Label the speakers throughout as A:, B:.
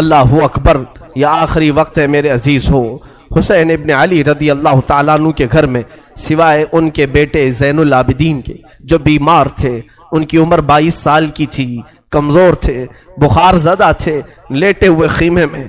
A: اللہ اکبر، یہ آخری وقت ہے میرے عزیز ہو۔ حسین ابن علی رضی اللہ تعالیٰ عنہ کے گھر میں سوائے ان کے بیٹے زین العابدین کے جو بیمار تھے، ان کی عمر 22 سال کی تھی، کمزور تھے، بخار زدہ تھے، لیٹے ہوئے خیمے میں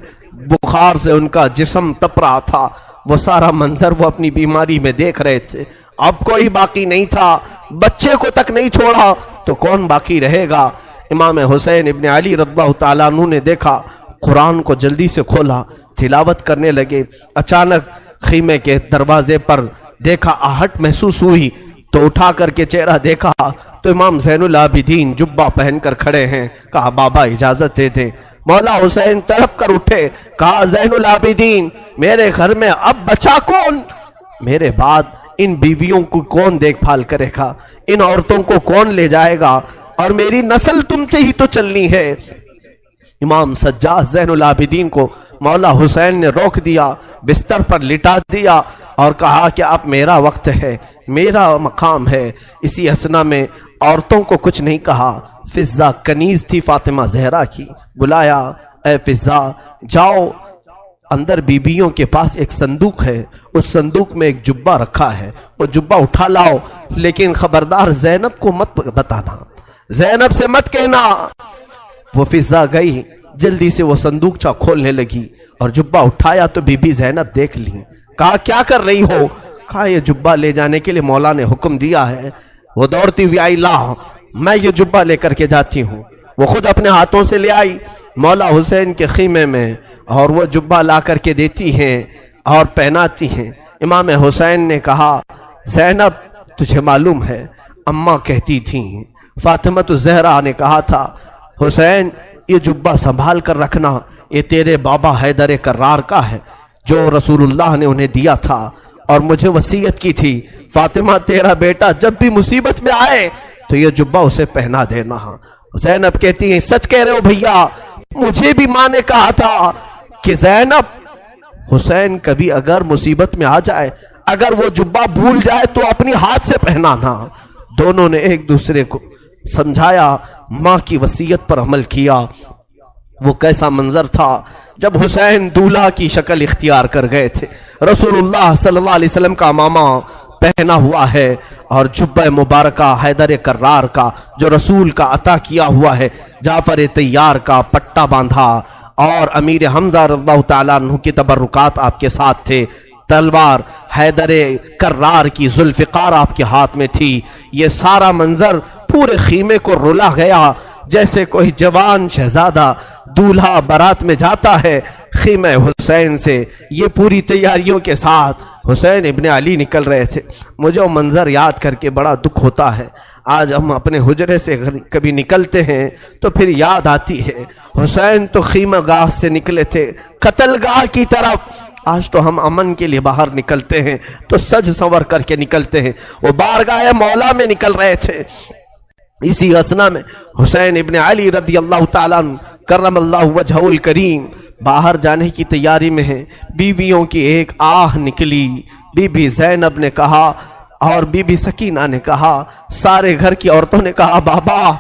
A: بخار سے ان کا جسم تپ رہا تھا، وہ سارا منظر وہ اپنی بیماری میں دیکھ رہے تھے۔ اب کوئی باقی نہیں تھا، بچے کو تک نہیں چھوڑا تو کون باقی رہے گا؟ امام حسین ابن علی رضی اللہ تعالیٰ عنہ نے دیکھا، قرآن کو جلدی سے کھولا، تلاوت کرنے لگے۔ اچانک خیمے کے دروازے پر دیکھا، آہٹ محسوس ہوئی تو اٹھا کر کے چہرہ دیکھا تو امام زین العابدین جبہ پہن کر کھڑے ہیں۔ کہا بابا اجازت دے دیں۔ مولا حسین تڑپ کر اٹھے، کہا زین العابدین میرے گھر میں اب بچا کون؟ میرے بعد ان بیویوں کو کون دیکھ بھال کرے گا؟ ان عورتوں کو کون لے جائے گا؟ اور میری نسل تم سے ہی تو چلنی ہے۔ امام سجاد زین العابدین کو مولا حسین نے روک دیا، بستر پر لٹا دیا اور کہا کہ اب میرا وقت ہے، میرا مقام ہے۔ اسی اسنا میں عورتوں کو کچھ نہیں کہا۔ فضہ کنیز تھی فاطمہ زہرا کی، بلایا، اے فضہ جاؤ، اندر بیبیوں کے پاس ایک صندوق ہے، اس صندوق میں ایک جبہ رکھا ہے، وہ جبہ اٹھا لاؤ، لیکن خبردار زینب کو مت بتانا، زینب سے مت کہنا۔ وہ فضہ گئی، جلدی سے وہ صندوق کھولنے لگی اور جبہ اٹھایا تو بی بی زینب دیکھ لی۔ کہا کیا کر رہی ہو؟ کہا یہ جبہ لے جانے کے لیے مولا نے حکم دیا ہے۔ وہ دوڑتی ہوئی آئی، لا میں یہ جبہ لے کر کے جاتی ہوں۔ وہ خود اپنے ہاتھوں سے لے آئی مولا حسین کے خیمے میں اور وہ جبہ لا کر کے دیتی ہیں اور پہناتی ہیں۔ امام حسین نے کہا زینب تجھے معلوم ہے اماں کہتی تھیں، فاطمہ الزہرا نے کہا تھا حسین یہ جبہ سنبھال کر رکھنا، یہ تیرے بابا حیدر کرار کا ہے جو رسول اللہ نے انہیں دیا تھا، اور مجھے وصیت کی تھی فاطمہ تیرا بیٹا جب بھی مصیبت میں آئے تو یہ جبہ اسے پہنا دینا۔ زینب کہتی ہیں سچ کہہ رہے ہو بھیا، مجھے بھی ماں نے کہا تھا کہ زینب حسین کبھی اگر مصیبت میں آ جائے، اگر وہ جبہ بھول جائے تو اپنی ہاتھ سے پہنانا۔ دونوں نے ایک دوسرے کو سمجھایا، ماں کی وصیت پر عمل کیا۔ وہ کیسا منظر تھا جب حسین دولہا کی شکل اختیار کر گئے تھے، رسول اللہ صلی اللہ علیہ وسلم کا امامہ پہنا ہوا ہے اور جبہ مبارکہ حیدر کرار کا جو رسول کا عطا کیا ہوا ہے، جعفر طیار کا پٹا باندھا، اور امیر حمزہ رضی اللہ تعالیٰ عنہ کی تبرکات آپ کے ساتھ تھے، تلوار حیدر کرار کی ذوالفقار آپ کے ہاتھ میں تھی۔ یہ سارا منظر پورے خیمے کو رلا گیا، جیسے کوئی جوان شہزادہ دولہا بارات میں جاتا ہے خیمہ حسین سے۔ یہ پوری تیاریوں کے ساتھ حسین ابن علی نکل رہے تھے۔ مجھے وہ منظر یاد کر کے بڑا دکھ ہوتا ہے۔ آج ہم اپنے حجرے سے کبھی نکلتے ہیں تو پھر یاد آتی ہے حسین تو خیمہ گاہ سے نکلے تھے قتل گاہ کی طرف، آج تو ہم امن کے لیے باہر نکلتے ہیں تو سج سنور کر کے نکلتے ہیں، وہ بارگاہ مولا میں نکل رہے تھے۔ اسی اسنا میں حسین ابن علی رضی اللہ تعالیٰ عنہ کرم اللہ وجہہ الکریم باہر جانے کی تیاری میں ہیں۔ بیویوں کی ایک آہ نکلی، بی بی زینب نے کہا اور بی بی سکینہ نے کہا، سارے گھر کی عورتوں نے کہا بابا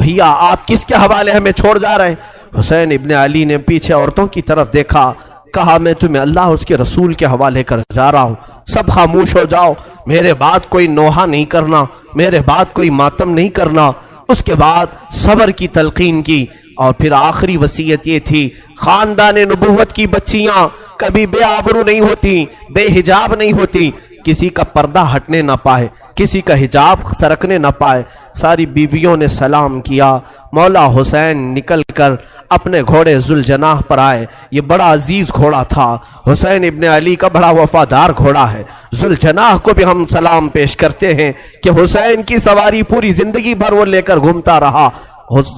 A: بھیا آپ کس کے حوالے ہمیں چھوڑ جا رہے ہیں؟ حسین ابن علی نے پیچھے عورتوں کی طرف دیکھا، کہا میں تمہیں اللہ اس کے رسول کے حوالے کر جا رہا ہوں، سب خاموش ہو جاؤ، میرے بعد کوئی نوحہ نہیں کرنا، میرے بعد کوئی ماتم نہیں کرنا۔ اس کے بعد صبر کی تلقین کی اور پھر آخری وصیت یہ تھی خاندان نبوت کی بچیاں کبھی بے آبرو نہیں ہوتی، بے حجاب نہیں ہوتی، کسی کا پردہ ہٹنے نہ پائے، کسی کا حجاب سرکنے نہ پائے۔ ساری بیویوں نے سلام کیا۔ مولا حسین نکل کر اپنے گھوڑے ذوالجناح پر آئے۔ یہ بڑا عزیز گھوڑا تھا، حسین ابن علی کا بڑا وفادار گھوڑا ہے۔ ذوالجناح کو بھی ہم سلام پیش کرتے ہیں کہ حسین کی سواری پوری زندگی بھر وہ لے کر گھومتا رہا۔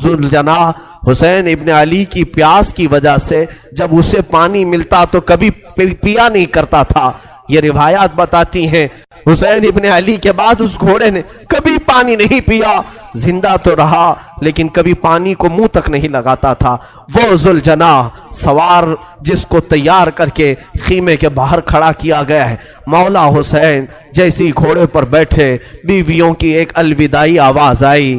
A: ذوالجناح حسین ابن علی کی پیاس کی وجہ سے جب اسے پانی ملتا تو کبھی پیا نہیں کرتا تھا۔ یہ روایات بتاتی ہیں حسین ابن علی کے بعد اس گھوڑے نے کبھی پانی نہیں پیا، زندہ تو رہا لیکن کبھی پانی کو منہ تک نہیں لگاتا تھا۔ وہ ذوالجناح سوار جس کو تیار کر کے خیمے کے باہر کھڑا کیا گیا ہے، مولا حسین جیسی گھوڑے پر بیٹھے، بیویوں کی ایک الوداعی آواز آئی،